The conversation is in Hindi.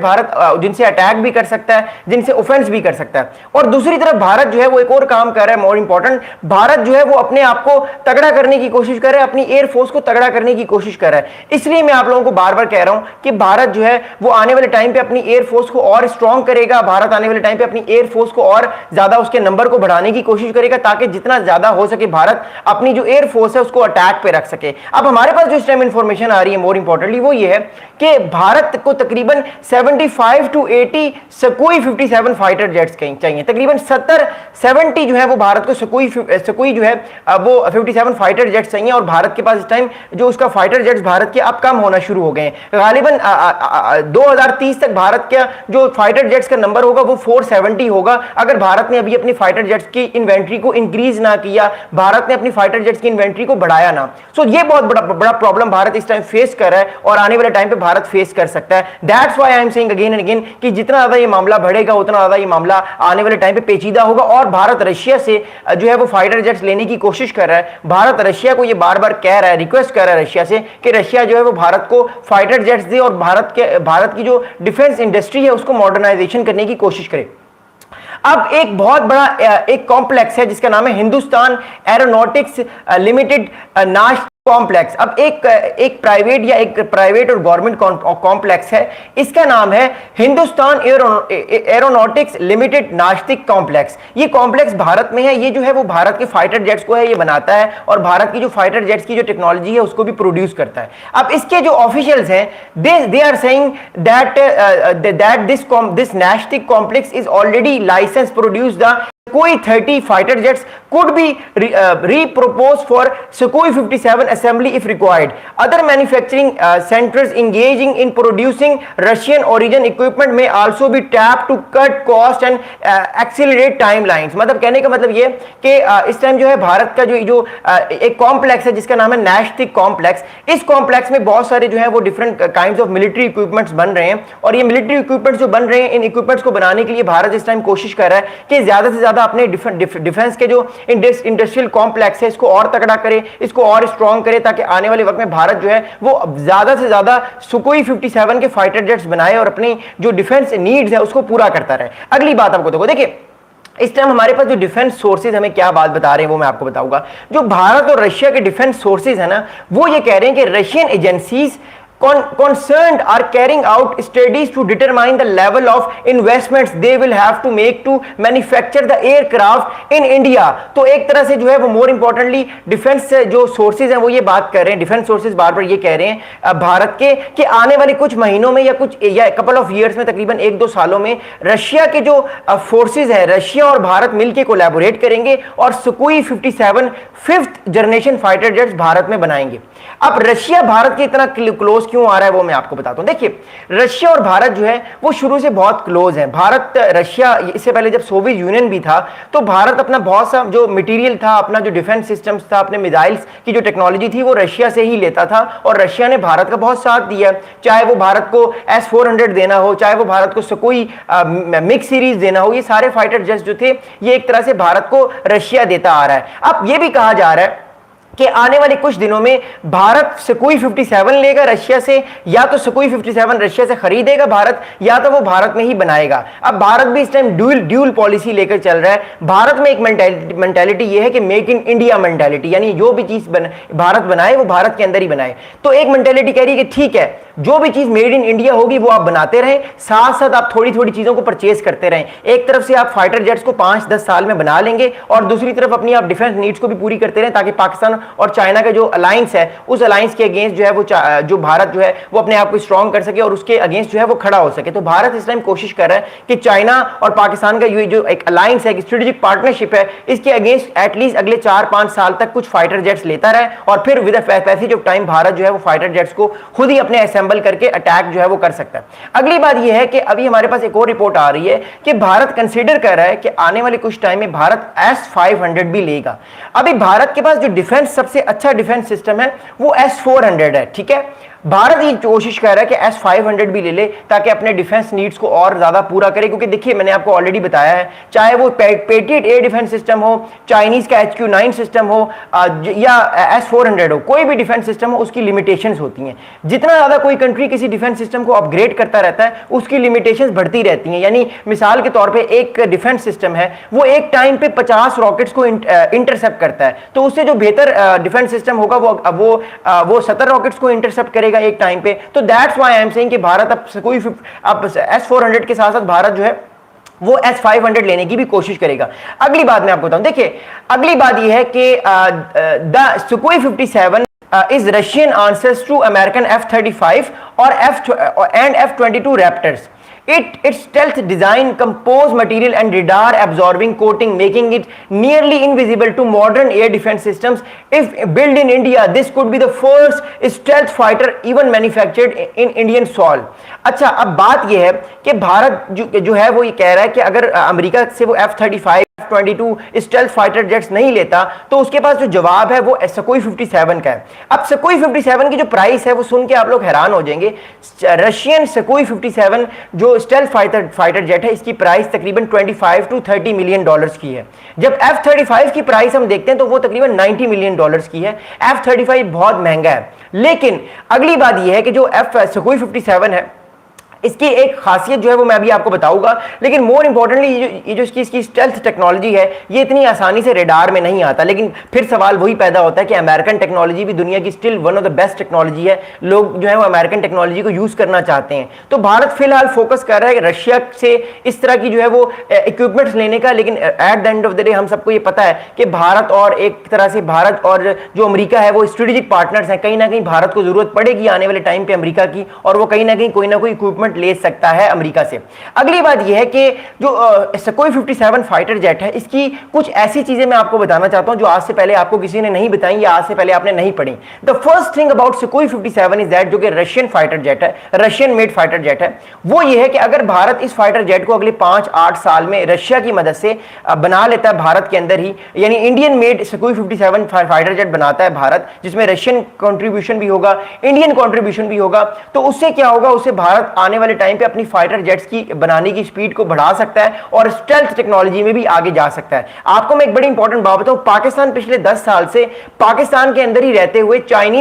भारत जिनसे अटैक भी कर सकता है, जिनसे ऑफेंस भी कर सकता है। और दूसरी तरफ भारत जो है वो एक और काम कर रहा है, मोर इंपॉर्टेंट, भारत जो है वो अपने आप को तगड़ा करने की कोशिश कर रहा है, अपनी एयरफोर्स को तगड़ा करने की कोशिश कर रहा है। इसलिए मैं आप लोगों को बार बार कह रहा हूं कि भारत जो है वो आने वाले टाइम पे अपनी एयरफोर्स को और स्ट्रॉन्ग करेगा। भारत आने वाले टाइम पे अपनी एयरफोर्स को और ज्यादा उसके नंबर को बढ़ाने की कोशिश करेगा, ताकि जितना ज्यादा हो सके भारत अपनी जो एयरफोर्स है उसको अटैक पे रख सके। अब हमारे पास जो इस टाइम इंफॉर्मेशन आ रही है, मोर इंपॉर्टेंटली, वो ये है कि भारत को तकरीबन 75 to 80 सुखोई 57 फाइटर जेट्स चाहिए। तकरीबन 70 जो है वो भारत को सुखोई जो है वो 57 फाइटर जेट्स चाहिए। और भारत के पास इस टाइम जो उसका फाइटर जेट्स भारत के अब कम होना शुरू हो गए हैं। गालिबन 2030 तक भारत का जो फाइटर जेट्स का नंबर होगा वो 470 होगा, अगर भारत ने अभी अपनी फाइटर जेट्स की इन्वेंट्री को इंक्रीज ना किया, भारत ने अपनी फाइटर जेट्स की इन्वेंट्री को बढ़ाया ना। सो ये बहुत बड़ा प्रॉब्लम भारत इस टाइम फेस कर रहा है और आने वाले टाइम पे भारत फेस कर सकता है। That's why I am saying again and again कि जितना ज्यादा ये मामला बढ़ेगा उतना ज्यादा ये मामला आने वाले टाइम पे पेचीदा होगा। और भारत रशिया से जो है वो फाइटर जेट्स लेने की कोशिश कर रहा है। भारत रशिया को ये बार बार कह रहा है, रिक्वेस्ट कर रहा है रशिया से कि रशिया जो है वो भारत को फाइटर जेट्स दे और भारत की जो डिफेंस इंडस्ट्री है उसको मॉडर्नाइजेशन करने की कोशिश करे। अब एक बहुत बड़ा एक कॉम्प्लेक्स है जिसका नाम है हिंदुस्तान एरोनॉटिक्स लिमिटेड नाश कॉम्प्लेक्स। अब एक प्राइवेट और गवर्नमेंट कॉम्प्लेक्स है, इसका नाम है हिंदुस्तान एरोनॉटिक्स लिमिटेड नास्तिक कॉम्प्लेक्स। ये कॉम्प्लेक्स भारत में है। ये जो है वो भारत के फाइटर जेट्स को है ये बनाता है और भारत की जो फाइटर जेट्स की जो टेक्नोलॉजी है उसको भी प्रोड्यूस करता है। अब इसके जो ऑफिशियल्स हैं they are saying that this Nashik complex is already license produce the Sukhoi 30 fighter jets could be reproposed for Sukhoi 57 assembly if required. Other manufacturing centers engaging in producing Russian origin equipment may also be tapped to cut cost and accelerate timelines. मतलब कहने का मतलब ये कि इस टाइम जो है भारत का जो एक कॉम्प्लेक्स है जिसका नाम है नास्तिक कॉम्प्लेक्स, इस कॉम्प्लेक्स में बहुत सारे जो है वो different kinds of military equipments बन रहे हैं। और ये मिलिट्री इक्विपमेंट्स जो बन रहे हैं, इन इक्विपमेंट्स को बनाने के लिए भारत इस टाइम कोशिश कर रहा है कि ज्यादा से ज्यादा अपने डिफेंस के जो इंडस्ट्रियल कॉम्प्लेक्स है इसको और तगड़ा करे, इसको और स्ट्रॉन्ग करे, ताकि आने वाले वक्त में भारत जो है वो ज्यादा से ज्यादा सुखोई 57 के फाइटर जेट्स बनाए और अपनी जो डिफेंस नीड्स है उसको पूरा करता रहे। अगली बात आपको देखो, देखिए इस टाइम हमारे पास जो डिफेंस सोर्सेज हमें क्या बात बता रहे हैं वो मैं आपको बताऊंगा। जो भारत और रशिया के डिफेंस सोर्सेज है ना, वो ये कह रहे हैं कि Russian agencies concerned are carrying out studies to determine the level of investments they will have to make to manufacture the aircraft in India। तो एक तरह से जो है वो मोर इंपॉर्टेंटली डिफेंस जो सोर्सेज हैं वो ये बात कर रहे हैं, डिफेंस सोर्सेज बार बार ये कह रहे हैं भारत के कि आने वाले कुछ महीनों में या कपल ऑफ ईयर्स में, तकरीबन 1-2 सालों में रशिया के जो फोर्सेज है, रशिया और भारत मिलकर कोलैबोरेट करेंगे और Sukhoi 57 5th generation fighter jets Bharat में बनाएंगे। अब रशिया भारत के इतना क्लोज क्यों आ रहा है वो मैं आपको बताता हूं। देखिए रशिया और भारत जो है वो शुरू से बहुत क्लोज है। भारत रशिया, इससे पहले जब सोवियत यूनियन भी था तो भारत अपना बहुत सा जो मटेरियल था, अपना जो डिफेंस सिस्टम्स था, अपने मिसाइल्स की जो टेक्नोलॉजी थी वो रशिया से ही लेता था और रशिया ने भारत का बहुत साथ दिया। चाहे वो भारत को S-400 देना हो, चाहे वो भारत को सुखोई मिक्स सीरीज देना हो, ये सारे फाइटर जेट्स जो थे ये एक तरह से भारत को रशिया देता आ रहा है। अब ये भी कहा जा रहा है कि आने वाले कुछ दिनों में भारत सुखोई 57 लेगा रशिया से, या तो सुखोई 57 रशिया से खरीदेगा भारत, या तो वो भारत में ही बनाएगा। अब भारत भी इस टाइम ड्यूल पॉलिसी लेकर चल रहा है। भारत में एक मेंटालिटी ये है कि मेक इन इंडिया मेंटालिटी, यानी जो भी चीज भारत बनाए वो भारत के अंदर ही बनाए। तो एक मेंटालिटी कह रही है कि ठीक है, जो भी चीज मेड इन इंडिया होगी वो आप बनाते रहें, साथ साथ आप थोड़ी थोड़ी चीजों को परचेज करते रहें। एक तरफ से आप फाइटर जेट्स को 5-10 साल में बना लेंगे और दूसरी तरफ अपनी आप डिफेंस नीड्स को भी पूरी करते रहें, ताकि पाकिस्तान और चाइना का जो अलायंस है उस अलायंस के अगेंस्ट जो है वो जो भारत जो है वो अपने आप को स्ट्रॉन्ग कर सके और उसके अगेंस्ट जो है वो खड़ा हो सके। तो भारत इस टाइम कोशिश कर रहा है कि चाइना और पाकिस्तान का ये जो एक अलायंस है, एक स्ट्रेटेजिक पार्टनरशिप है, इसके अगेंस्ट एटलीस्ट अगले 4-5 साल तक कुछ फाइटर जेट्स लेता रहे और फिर with passage of time Bharat जो है वो फाइटर जेट्स को खुद ही अपने असेंबल करके अटैक जो है वो कर सकता है। अगली बात यह है कि अभी हमारे पास एक और रिपोर्ट आ रही है कि भारत कंसीडर कर रहा है कि आने वाले कुछ टाइम में भारत S-500 भी लेगा। अभी भारत के पास जो डिफेंस सबसे अच्छा डिफेंस सिस्टम है वो S-400 है, ठीक है। भारत ये कोशिश कर रहा है कि S-500 भी ले ले ताकि अपने डिफेंस नीड्स को और ज्यादा पूरा करे, क्योंकि देखिए मैंने आपको ऑलरेडी बताया है, चाहे वो पेट्रियट एयर डिफेंस सिस्टम हो, चाइनीज का HQ-9 सिस्टम हो या S-400 हो, कोई भी डिफेंस सिस्टम हो, उसकी लिमिटेशंस होती हैं। जितना ज्यादा कोई कंट्री किसी डिफेंस सिस्टम को अपग्रेड करता रहता है उसकी लिमिटेशंस बढ़ती रहती हैं। यानी मिसाल के तौर पे एक डिफेंस सिस्टम है वो एक टाइम पे 50 रॉकेट्स को इंटरसेप्ट करता है, तो उससे जो बेहतर डिफेंस सिस्टम होगा वो 70 रॉकेट्स को इंटरसेप्ट करेगा एक टाइम पे। तो that's why I am saying कि भारत अब S-400 के साथ साथ भारत जो है वो S-500 लेने की भी कोशिश करेगा। अगली बात मैं आपको बताऊं, देखिए अगली बात यह है कि the Sukhoi 57 is Russian answers to American F-35 or F-22 Raptors. Its stealth design, composite material and radar absorbing coating making it nearly invisible to modern air defense systems. If built in India, this could be the first stealth fighter even manufactured in Indian soil. अच्छा, अब बात यह है कि भारत जो है वो ये कह रहा है कि अगर अमेरिका से वो F-35 F-22 stealth fighter jets नहीं लेता तो उसके पास जो जवाब है वो सुखोई 57 का है। अब सुखोई 57 की जो प्राइस है वो सुन के आप लोग हैरान हो जाएंगे। रशियन सुखोई 57 जो स्टेल्थ फाइटर जेट है इसकी प्राइस तकरीबन 25 to 30 मिलियन डॉलर्स की है। जब F-35 की प्राइस हम देखते हैं तो वो तकरीबन 90 मिलियन डॉलर्स की है। F-35 बहुत महंगा है। लेकिन अगली बात यह है कि जो सुखोई 57 है इसकी एक खासियत जो है वो मैं अभी आपको बताऊंगा, लेकिन मोर इंपॉर्टेंटली ये जो इसकी स्टेल्थ टेक्नोलॉजी है ये इतनी आसानी से रेडार में नहीं आता। लेकिन फिर सवाल वही पैदा होता है कि अमेरिकन टेक्नोलॉजी भी दुनिया की still one of the best technology है, लोग जो है वो अमेरिकन टेक्नोलॉजी को यूज करना चाहते हैं। तो भारत फिलहाल फोकस कर रहा है रशिया से इस तरह की जो है वो इक्विपमेंट्स लेने का, लेकिन at the end of the day हम सबको ये पता है कि भारत और एक तरह से भारत और जो अमेरिका है वो स्ट्रेटेजिक पार्टनर्स हैं। कहीं ना कहीं भारत को जरूरत पड़ेगी आने वाले टाइम पे अमेरिका की, और वो कहीं ना कोई इक्विपमेंट ले सकता है अमेरिका से। अगली बात यह है कि जो सुखोई 57 फाइटर जेट है इसकी कुछ ऐसी चीजें मैं आपको बताना चाहता हूं जो आज से पहले आपको किसी ने नहीं बताई या आज से पहले आपने नहीं पढ़ी। The first thing about Sukhoi 57 is that जो कि रशियन फाइटर जेट है, रशियन मेड फाइटर जेट है, वो ये है कि अगर भारत इस फाइटर जेट को अगले 5-8 साल में रशिया की मदद से बना लेता है भारत के अंदर ही, यानी Indian made Sukhoi 57 fighter jet बनाता है भारत, जिसमें रशियन कंट्रीब्यूशन भी होगा, इंडियन कंट्रीब्यूशन भी होगा, तो उससे क्या होगा, उससे भारत आने वाले टाइम पे अपनी फाइटर जेट्स की बनाने की स्पीड को बढ़ा सकता है और स्टेल्थ टेक्नोलॉजी में भी आगे जा सकता है। आपको मैं एक बड़ी इंपॉर्टेंट बात बताऊं, पाकिस्तान पिछले 10 साल से पाकिस्तान के अंदर ही रहते हुए चाइनीज